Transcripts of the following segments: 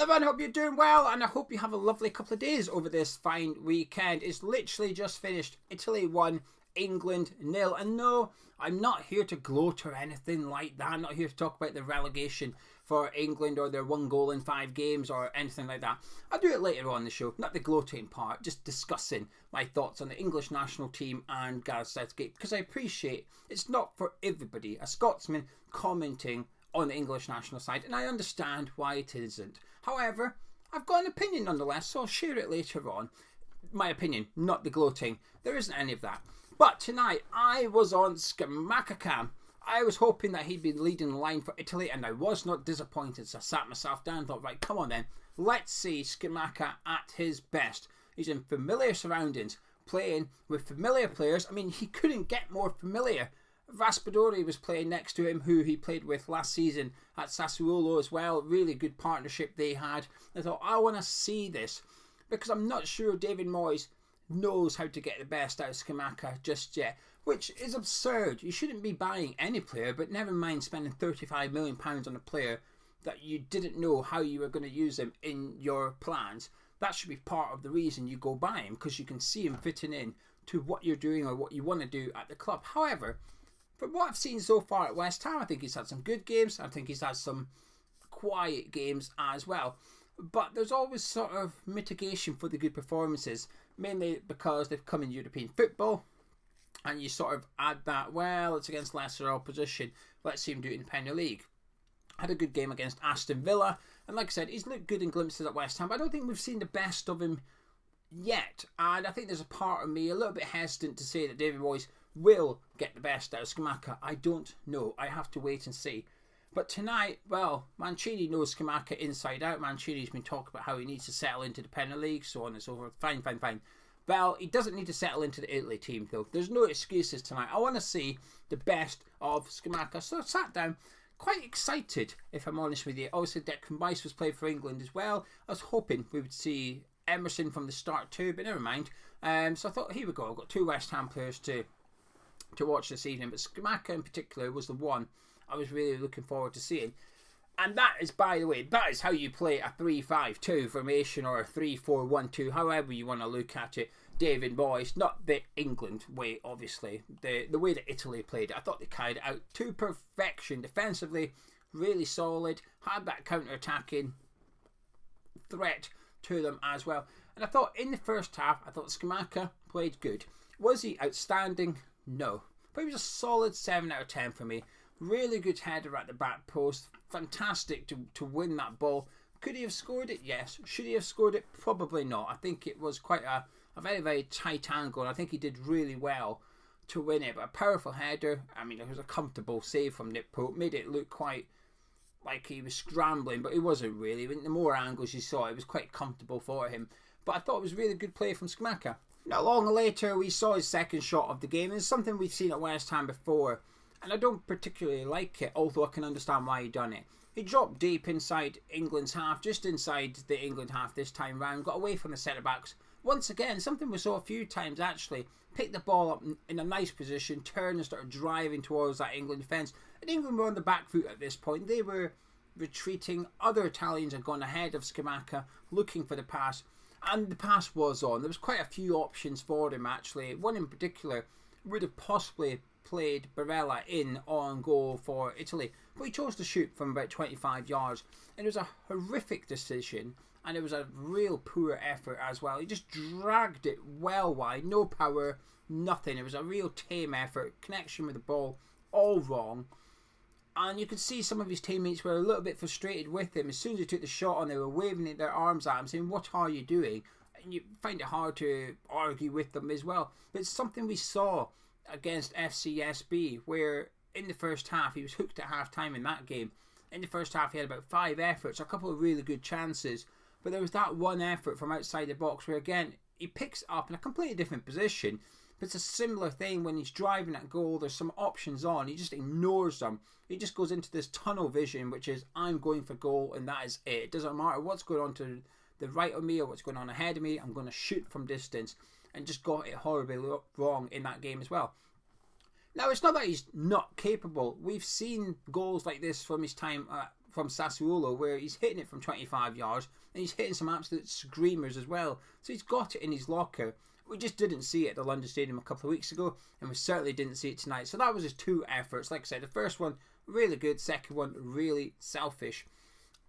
everyone, hope you're doing well, and I hope you have a lovely couple of days over this fine weekend. It's literally just finished. Italy 1, England 0. And no, I'm not here to gloat or anything like that. I'm not here to talk about the relegation for England or their 1 goal in 5 games or anything like that. I'll do it later on in the show, not the gloating part, just discussing my thoughts on the English national team and Gareth Southgate, because I appreciate it's not for everybody. A Scotsman commenting on the English national side, and I understand why it isn't. However, I've got an opinion nonetheless, so I'll share it later on. My opinion, not the gloating. There isn't any of that. But tonight, I was on Scamacca Cam. I was hoping that he'd be leading the line for Italy, and I was not disappointed, so I sat myself down and thought, right, come on then, let's see Scamacca at his best. He's in familiar surroundings, playing with familiar players. I mean, he couldn't get more familiar. Raspadori was playing next to him, who he played with last season at Sassuolo as well. Really good partnership they had. I thought, I want to see this, because I'm not sure David Moyes knows how to get the best out of Scamacca just yet, which is absurd. You shouldn't be buying any player, but never mind spending £35 million on a player that you didn't know how you were going to use him in your plans. That should be part of the reason you go buy him, because you can see him fitting in to what you're doing or what you want to do at the club. However, from what I've seen so far at West Ham, I think he's had some good games. I think he's had some quiet games as well. But there's always sort of mitigation for the good performances, mainly because they've come in European football. And you sort of add that, well, it's against lesser opposition. Let's see him do it in the Premier League. Had a good game against Aston Villa. And like I said, he's looked good in glimpses at West Ham. But I don't think we've seen the best of him yet. And I think there's a part of me a little bit hesitant to say that David Moyes will get the best out of Scamacca. I don't know. I have to wait and see. But tonight, well, Mancini knows Scamacca inside out. Mancini's been talking about how he needs to settle into the Premier League, so on and so forth. Fine. Well, he doesn't need to settle into the Italy team, though. There's no excuses tonight. I want to see the best of Scamacca. So I sat down, quite excited, if I'm honest with you. Obviously, Gareth Rice was playing for England as well. I was hoping we would see Emerson from the start too, but never mind. So I thought, here we go. I've got 2 West Ham players to watch this evening, but Scamacca in particular was the one I was really looking forward to seeing. And that is, by the way, that is how you play a 3-5-2 formation or a 3-4-1-2, however you want to look at it. David Moyes, not the England way, obviously, the way that Italy played it. I thought they carried it out to perfection. Defensively, really solid, had that counter-attacking threat to them as well. And I thought in the first half, I thought Scamacca played good. Was he outstanding? No. But he was a solid 7 out of 10 for me. Really good header at the back post. Fantastic to win that ball. Could he have scored it? Yes. Should he have scored it? Probably not. I think it was quite a very, very tight angle. And I think he did really well to win it. But a powerful header. I mean, it was a comfortable save from Nick Pope. Made it look quite like he was scrambling, but he wasn't really. The more angles you saw, it was quite comfortable for him. But I thought it was really good play from Scamacca. Not long later, we saw his second shot of the game. It's something we've seen at West Ham before, and I don't particularly like it, although I can understand why he done it. He dropped deep inside England's half, just inside the England half this time round, got away from the centre-backs. Once again, something we saw a few times actually, picked the ball up in a nice position, turned and started driving towards that England defence. And England were on the back foot at this point. They were retreating. Other Italians had gone ahead of Scamacca, looking for the pass. And the pass was on. There was quite a few options for him actually. One in particular would have possibly played Barella in on goal for Italy, but he chose to shoot from about 25 yards. And it was a horrific decision, and it was a real poor effort as well. He just dragged it well wide, no power, nothing. It was a real tame effort, connection with the ball, all wrong. And you could see some of his teammates were a little bit frustrated with him. As soon as he took the shot on, they were waving their arms at him, saying, "What are you doing?" And you find it hard to argue with them as well. But it's something we saw against FCSB, where in the first half, he was hooked at half-time in that game. In the first half, he had about 5 efforts, a couple of really good chances. But there was that one effort from outside the box where, again, he picks it up in a completely different position. But it's a similar thing when he's driving at goal. There's some options on. He just ignores them. He just goes into this tunnel vision, which is, I'm going for goal, and that is it. It doesn't matter what's going on to the right of me or what's going on ahead of me. I'm going to shoot from distance, and just got it horribly wrong in that game as well. Now, it's not that he's not capable. We've seen goals like this from his time at from Sassuolo where he's hitting it from 25 yards and he's hitting some absolute screamers as well. So he's got it in his locker. We just didn't see it at the London Stadium a couple of weeks ago, and we certainly didn't see it tonight. So that was his 2 efforts. Like I said, the first one really good, second one really selfish.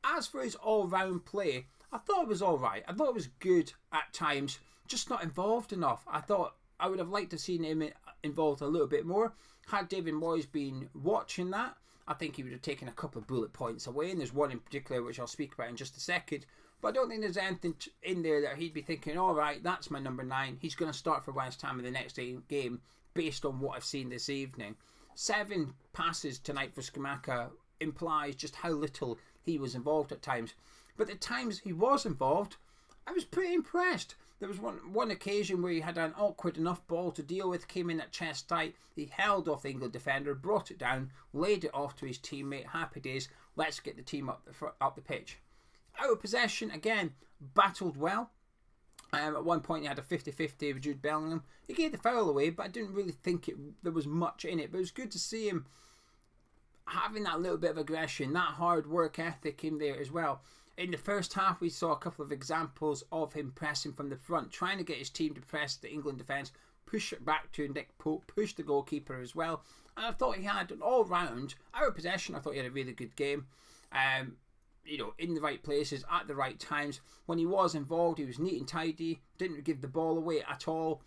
As for his all-round play, I thought it was alright. I thought it was good at times, just not involved enough. I thought I would have liked to have seen him involved a little bit more. Had David Moyes been watching that, I think he would have taken a couple of bullet points away, and there's one in particular which I'll speak about in just a second. But I don't think there's anything in there that he'd be thinking, alright, that's my number 9. He's going to start for West Ham in the next game based on what I've seen this evening. 7 passes tonight for Scamacca implies just how little he was involved at times. But the times he was involved, I was pretty impressed. There was one occasion where he had an awkward enough ball to deal with, came in at chest tight, he held off the England defender, brought it down, laid it off to his teammate, happy days, let's get the team up the pitch. Out of possession, again, battled well. At one point he had a 50-50 with Jude Bellingham. He gave the foul away, but I didn't really think there was much in it. But it was good to see him having that little bit of aggression, that hard work ethic in there as well. In the first half, we saw a couple of examples of him pressing from the front, trying to get his team to press the England defence, push it back to Nick Pope, push the goalkeeper as well. And I thought he had an all-round, out of possession, I thought he had a really good game. In the right places, at the right times. When he was involved, he was neat and tidy, didn't give the ball away at all,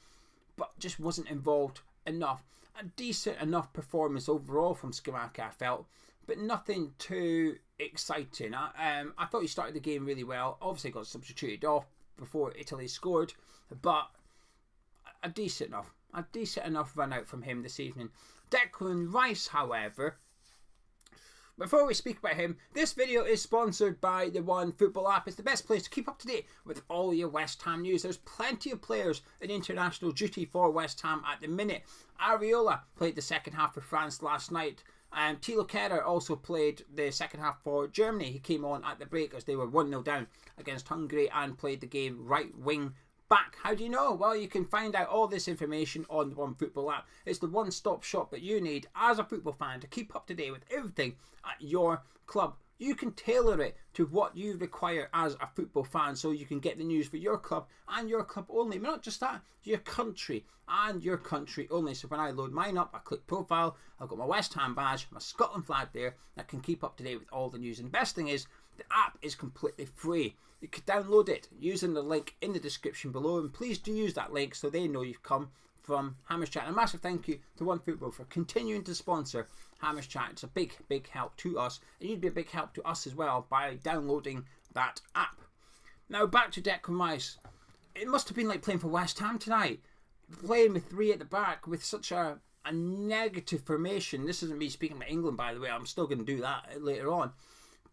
but just wasn't involved enough. A decent enough performance overall from Scamacca, I felt, but nothing too exciting. I thought he started the game really well. Obviously got substituted off before Italy scored, but a decent enough run out from him this evening. Declan Rice, however, before we speak about him, this video is sponsored by the One Football app. It's the best place to keep up to date with all your West Ham news. There's plenty of players in international duty for West Ham at the minute. Areola played the second half for France last night. Thilo Kehrer also played the second half for Germany. He came on at the break as they were 1-0 down against Hungary and played the game right wing back. How do you know? Well, you can find out all this information on the One Football app. It's the one-stop shop that you need as a football fan to keep up to date with everything at your club. You can tailor it to what you require as a football fan so you can get the news for your club and your club only. But not just that, your country and your country only. So when I load mine up, I click profile, I've got my West Ham badge, my Scotland flag there, that can keep up to date with all the news. And the best thing is, the app is completely free. You can download it using the link in the description below, and please do use that link so they know you've come from Hammers Chat. And a massive thank you to One Football for continuing to sponsor Hammers Chat. It's a big help to us, and you'd be a big help to us as well by downloading that app. Now back to Declan Rice. It must have been like playing for West Ham tonight, playing with 3 at the back with such a negative formation. This isn't me speaking about England, by the way. I'm still going to do that later on.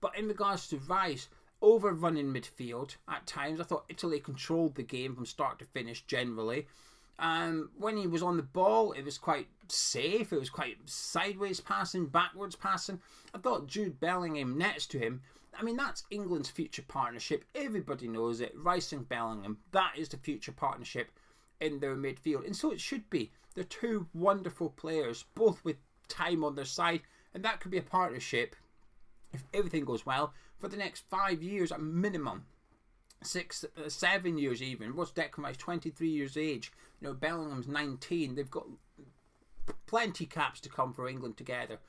But in regards to Rice, overrunning midfield at times. I thought Italy controlled the game from start to finish generally. When he was on the ball, it was quite safe. It was quite sideways passing, backwards passing. I thought Jude Bellingham next to him, I mean, that's England's future partnership. Everybody knows it. Rice and Bellingham, that is the future partnership in their midfield. And so it should be. They're 2 wonderful players, both with time on their side. And that could be a partnership, if everything goes well, for the next 5 years at minimum. 6, 7 years even. What's Declan Rice? 23 years of age. Bellingham's 19. They've got plenty caps to come for England together.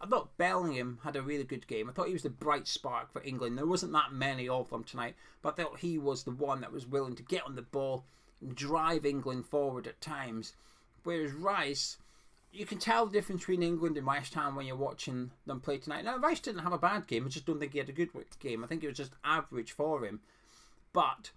I thought Bellingham had a really good game. I thought he was the bright spark for England. There wasn't that many of them tonight, but I thought he was the one that was willing to get on the ball and drive England forward at times. Whereas Rice, you can tell the difference between England and West Ham when you're watching them play tonight. Now, Rice didn't have a bad game. I just don't think he had a good game. I think it was just average for him. But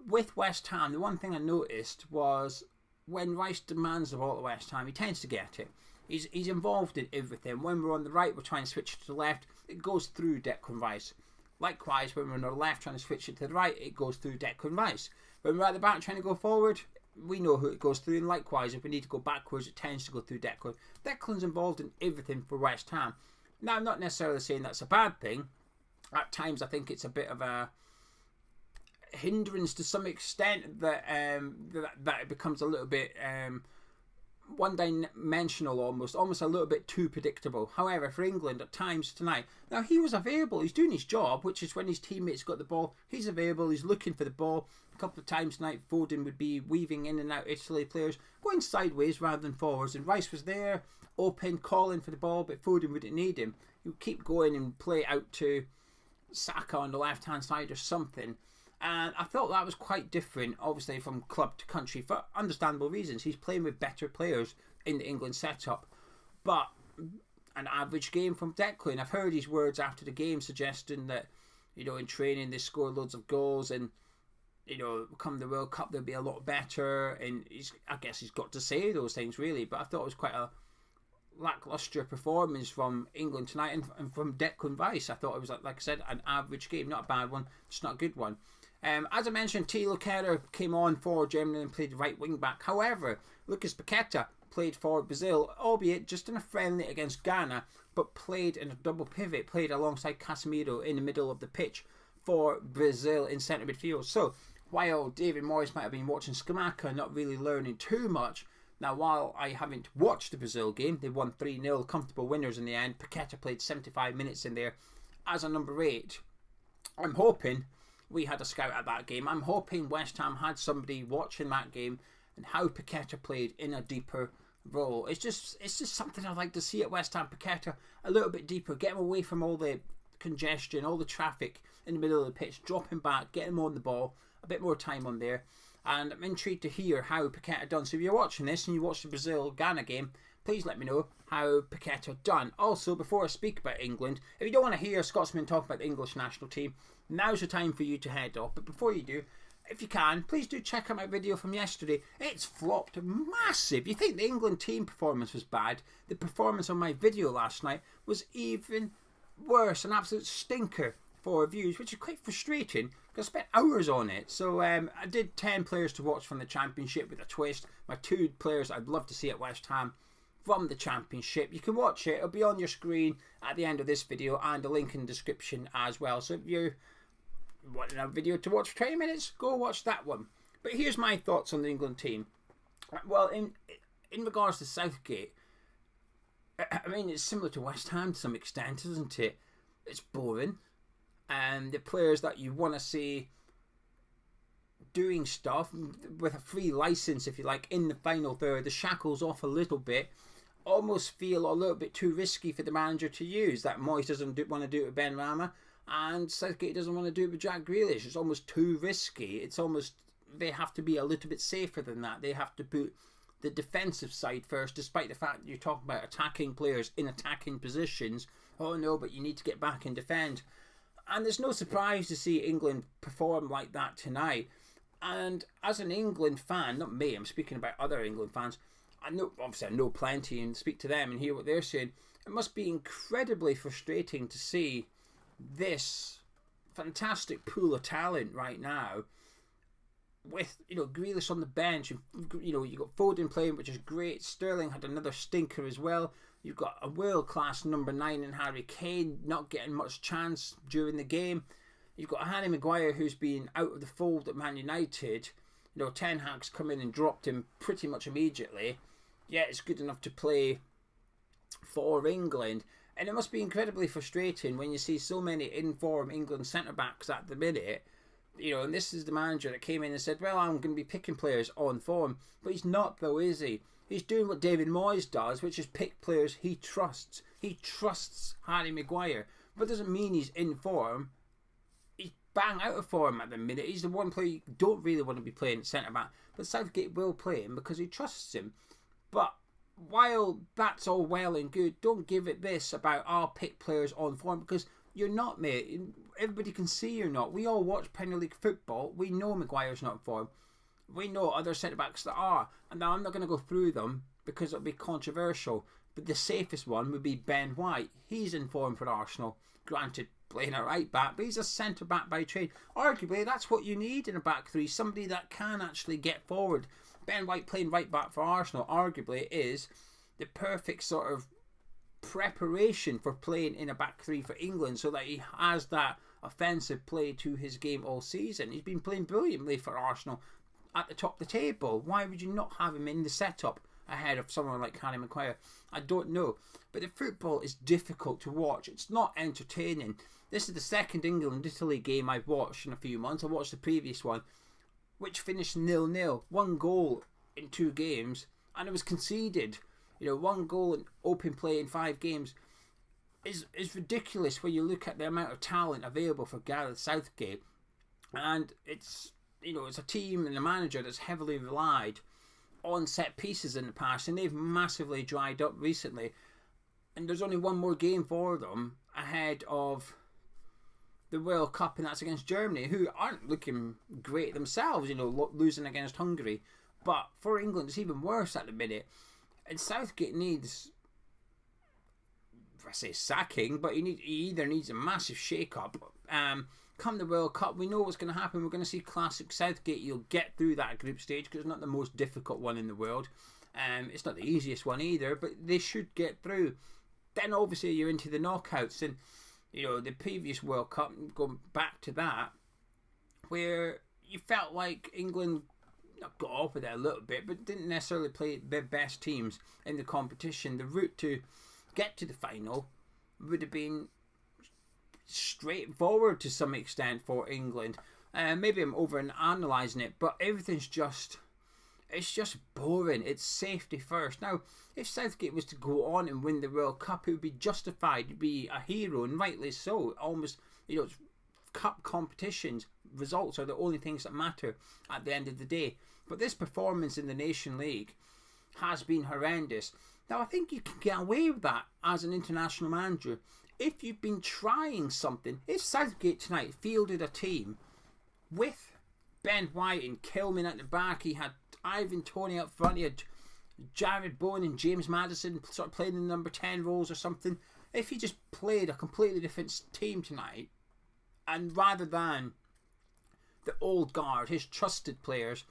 with West Ham, the one thing I noticed was when Rice demands the ball at West Ham, he tends to get it. He's involved in everything. When we're on the right, we're trying to switch it to the left. It goes through Declan Rice. Likewise, when we're on the left trying to switch it to the right, it goes through Declan Rice. When we're at the back trying to go forward, we know who it goes through. And likewise, if we need to go backwards, it tends to go through Declan. Declan's involved in everything for West Ham. Now, I'm not necessarily saying that's a bad thing. At times, I think it's a bit of a hindrance to some extent that that it becomes a little bit one-dimensional almost a little bit too predictable. However, for England at times tonight, now he was available, he's doing his job, which is when his teammates got the ball, he's available, he's looking for the ball. A couple of times tonight, Foden would be weaving in and out Italy players, going sideways rather than forwards, and Rice was there, open, calling for the ball, but Foden wouldn't need him. He would keep going and play out to Saka on the left-hand side or something. And I thought that was quite different, obviously, from club to country, for understandable reasons. He's playing with better players in the England setup. But an average game from Declan. I've heard his words after the game suggesting that, in training they score loads of goals and, come the World Cup they'll be a lot better. And I guess he's got to say those things, really. But I thought it was quite a lacklustre performance from England tonight and from Declan Rice. I thought it was, like I said, an average game. Not a bad one, just not a good one. As I mentioned, Thilo Kehrer came on for Germany and played right wing back. However, Lucas Paqueta played for Brazil, albeit just in a friendly against Ghana, but played in a double pivot, played alongside Casemiro in the middle of the pitch for Brazil in centre midfield. So while David Moyes might have been watching Scamacca, not really learning too much, now while I haven't watched the Brazil game, they won 3-0, comfortable winners in the end. Paqueta played 75 minutes in there as a number 8. I'm hoping we had a scout at that game. I'm hoping West Ham had somebody watching that game and how Paqueta played in a deeper role. It's just something I'd like to see at West Ham. Paqueta a little bit deeper, get him away from all the congestion, all the traffic in the middle of the pitch, drop him back, get him on the ball, a bit more time on there. And I'm intrigued to hear how Paqueta done. So if you're watching this and you watch the Brazil-Ghana game, please let me know how Paqueta done. Also, before I speak about England, if you don't want to hear a Scotsman talk about the English national team, now's the time for you to head off. But before you do, if you can, please do check out my video from yesterday. It's flopped massive. You think the England team performance was bad? The performance on my video last night was even worse, an absolute stinker for views, which is quite frustrating because I spent hours on it. So I did 10 players to watch from the Championship with a twist. My 2 players I'd love to see at West Ham from the Championship. You can watch it. It'll be on your screen at the end of this video and a link in the description as well. So if you want a video to watch for 20 minutes, go watch that one. But here's my thoughts on the England team. Well, in regards to Southgate, I mean, it's similar to West Ham to some extent, isn't it? It's boring. And the players that you want to see doing stuff with a free license, if you like, in the final third, the shackles off a little bit, almost feel a little bit too risky for the manager to use. That Moyes doesn't want to do it with Ben Rama, and Southgate doesn't want to do it with Jack Grealish. It's almost too risky. It's almost, they have to be a little bit safer than that. They have to put the defensive side first, despite the fact that you're talking about attacking players in attacking positions. Oh no, but you need to get back and defend. And there's no surprise to see England perform like that tonight. And as an England fan, not me, I'm speaking about other England fans, I know plenty and speak to them and hear what they're saying. It must be incredibly frustrating to see this fantastic pool of talent right now with, Grealish on the bench. You got Foden playing, which is great. Sterling had another stinker as well. You've got a world-class number 9 in Harry Kane, not getting much chance during the game. You've got Harry Maguire, who's been out of the fold at Man United. Ten Hag's come in and dropped him pretty much immediately. Yeah, it's good enough to play for England. And it must be incredibly frustrating when you see so many in-form England centre-backs at the minute. And this is the manager that came in and said, well, I'm going to be picking players on form. But he's not, though, is he? He's doing what David Moyes does, which is pick players he trusts. He trusts Harry Maguire. But it doesn't mean he's in form. He's bang out of form at the minute. He's the one player you don't really want to be playing centre-back. But Southgate will play him because he trusts him. But while that's all well and good, don't give it this about, I'll pick players on form, because you're not, mate. Everybody can see you're not. We all watch Premier League football. We know Maguire's not in form. We know other centre-backs that are. And now I'm not going to go through them because it'll be controversial. But the safest one would be Ben White. He's in form for Arsenal. Granted, playing a right back, but he's a centre-back by trade. Arguably, that's what you need in a back three. Somebody that can actually get forward. Ben White playing right back for Arsenal, arguably, is the perfect sort of preparation for playing in a back three for England, so that he has that offensive play to his game all season. He's been playing brilliantly for Arsenal at the top of the table. Why would you not have him in the setup ahead of someone like Harry Maguire? I don't know. But the football is difficult to watch. It's not entertaining. This is the second England-Italy game I've watched in a few months. I watched the previous one, which finished 0-0. 1 goal in 2 games, and it was conceded. 1 goal in open play in 5 games is ridiculous when you look at the amount of talent available for Gareth Southgate. And it's a team and a manager that's heavily relied on set pieces in the past, and they've massively dried up recently. And there's only one more game for them ahead of the World Cup, and that's against Germany, who aren't looking great themselves, losing against Hungary. But for England, it's even worse at the minute. And Southgate needs, I say sacking, but he either needs a massive shake-up. Come the World Cup, we know what's going to happen. We're going to see classic Southgate. You'll get through that group stage because it's not the most difficult one in the world. It's not the easiest one either, but they should get through. Then obviously you're into the knockouts, and the previous World Cup, going back to that, where you felt like England got off with it a little bit, but didn't necessarily play their best teams in the competition. The route to get to the final would have been straightforward to some extent for England. Maybe I'm over-analysing it, but everything's just boring. It's safety first. Now, if Southgate was to go on and win the World Cup, it would be justified. He'd be a hero, and rightly so. Almost, cup competitions, results are the only things that matter at the end of the day. But this performance in the Nation League has been horrendous. Now, I think you can get away with that as an international manager if you've been trying something. If Southgate tonight fielded a team with Ben White and Kilman at the back, he had Ivan Toney up front, he had Jared Bowen and James Maddison sort of playing in the number 10 roles or something. If he just played a completely different team tonight, and rather than the old guard, his trusted players,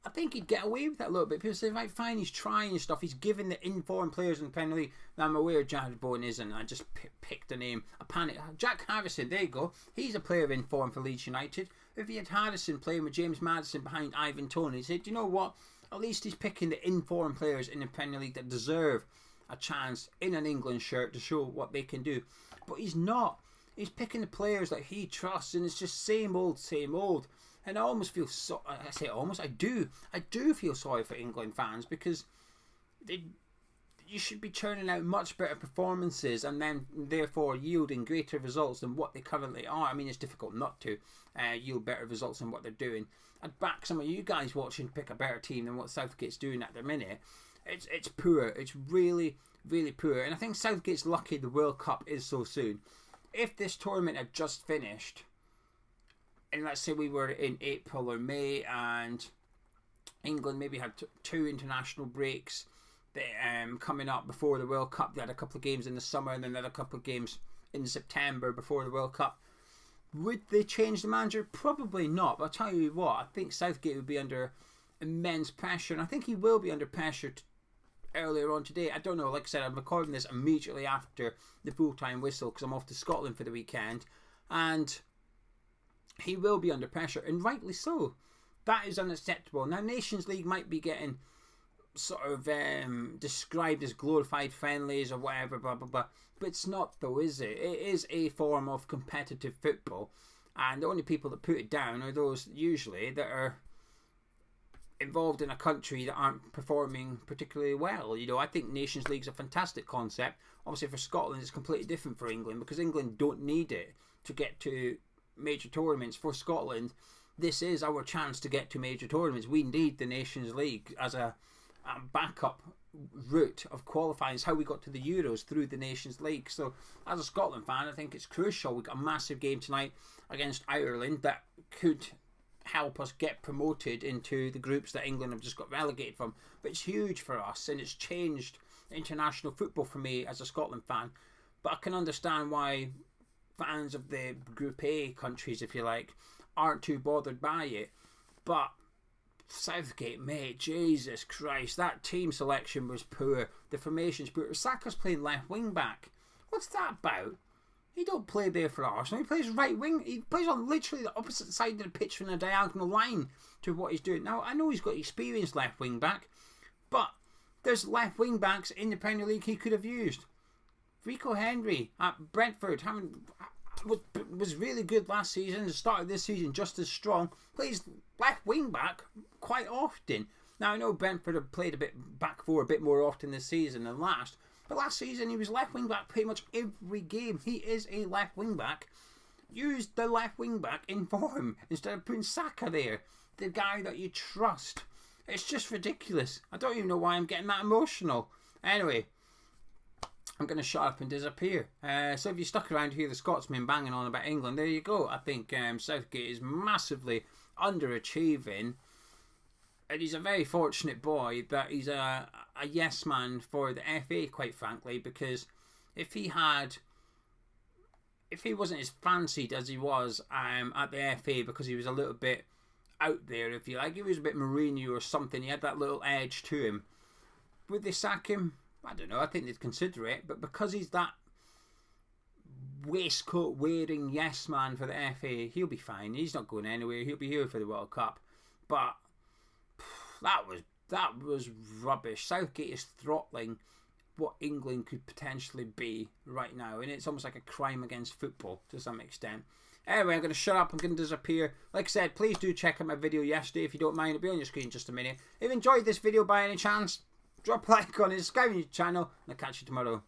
I think he'd get away with that a little bit. People say, right, fine, he's trying stuff, he's giving the informed players in the Premier League. Now, I'm aware Jared Bowen isn't, I just picked a name, a panic. Jack Harrison, there you go, he's a player in form for Leeds United. If he had Harrison playing with James Maddison behind Ivan Toney, he said, you know what, at least he's picking the informed players in the Premier League that deserve a chance in an England shirt to show what they can do. But he's not. He's picking the players that he trusts, and it's just same old, same old. And I almost feel I do feel sorry for England fans, because you should be churning out much better performances and then therefore yielding greater results than what they currently are. I mean, it's difficult not to yield better results than what they're doing. I'd back some of you guys watching to pick a better team than what Southgate's doing at the minute. It's poor. It's really, really poor. And I think Southgate's lucky the World Cup is so soon. If this tournament had just finished, and let's say we were in April or May, and England maybe had 2 international breaks coming up before the World Cup. They had a couple of games in the summer, and then they had a couple of games in September before the World Cup. Would they change the manager? Probably not. But I'll tell you what, I think Southgate would be under immense pressure, and I think he will be under pressure earlier on today. I don't know, like I said, I'm recording this immediately after the full-time whistle because I'm off to Scotland for the weekend, and he will be under pressure, and rightly so. That is unacceptable. Now, Nations League might be getting sort of described as glorified friendlies or whatever, blah blah blah, but it's not though, is it? It is a form of competitive football, and the only people that put it down are those usually that are involved in a country that aren't performing particularly well. I think Nations League's a fantastic concept. Obviously for Scotland it's completely different for England, because England don't need it to get to major tournaments. For Scotland, this is our chance to get to major tournaments. We need the Nations League as a backup route of qualifying. It's how we got to the Euros, through the Nations League. So as a Scotland fan, I think it's crucial. We've got a massive game tonight against Ireland that could help us get promoted into the groups that England have just got relegated from. But it's huge for us, and it's changed international football for me as a Scotland fan. But I can understand why fans of the Group A countries, if you like, aren't too bothered by it. But Southgate, mate, Jesus Christ, that team selection was poor. The formation's poor. Saka's playing left wing back. What's that about? He don't play there for Arsenal. He plays right wing. He plays on literally the opposite side of the pitch from a diagonal line to what he's doing. Now, I know he's got experience left wing back, but There's left wing backs in the Premier League he could have used. Rico Henry at Brentford was really good last season. The start of this season just as strong. Plays left wing back quite often. Now I know Brentford have played a bit back four a bit more often this season than last. But last season he was left wing back pretty much every game. He is a left wing back. Use the left wing back in form instead of putting Saka there. The guy that you trust. It's just ridiculous. I don't even know why I'm getting that emotional. Anyway, I'm going to shut up and disappear. So if you stuck around to hear the Scotsman banging on about England, there you go. I think Southgate is massively underachieving. And he's a very fortunate boy that he's a yes man for the FA, quite frankly, because if he wasn't as fancied as he was at the FA because he was a little bit out there, if you like, he was a bit Mourinho or something, he had that little edge to him. Would they sack him? I don't know, I think they'd consider it, but because he's that waistcoat wearing yes man for the FA, he'll be fine. He's not going anywhere. He'll be here for the World Cup. But that was rubbish. Southgate is throttling what England could potentially be right now, and it's almost like a crime against football to some extent. Anyway, I'm going to shut up. I'm going to disappear. Like I said, please do check out my video yesterday if you don't mind. It'll be on your screen in just a minute. If you enjoyed this video by any chance, drop a like on it, subscribe to the channel, and I'll catch you tomorrow.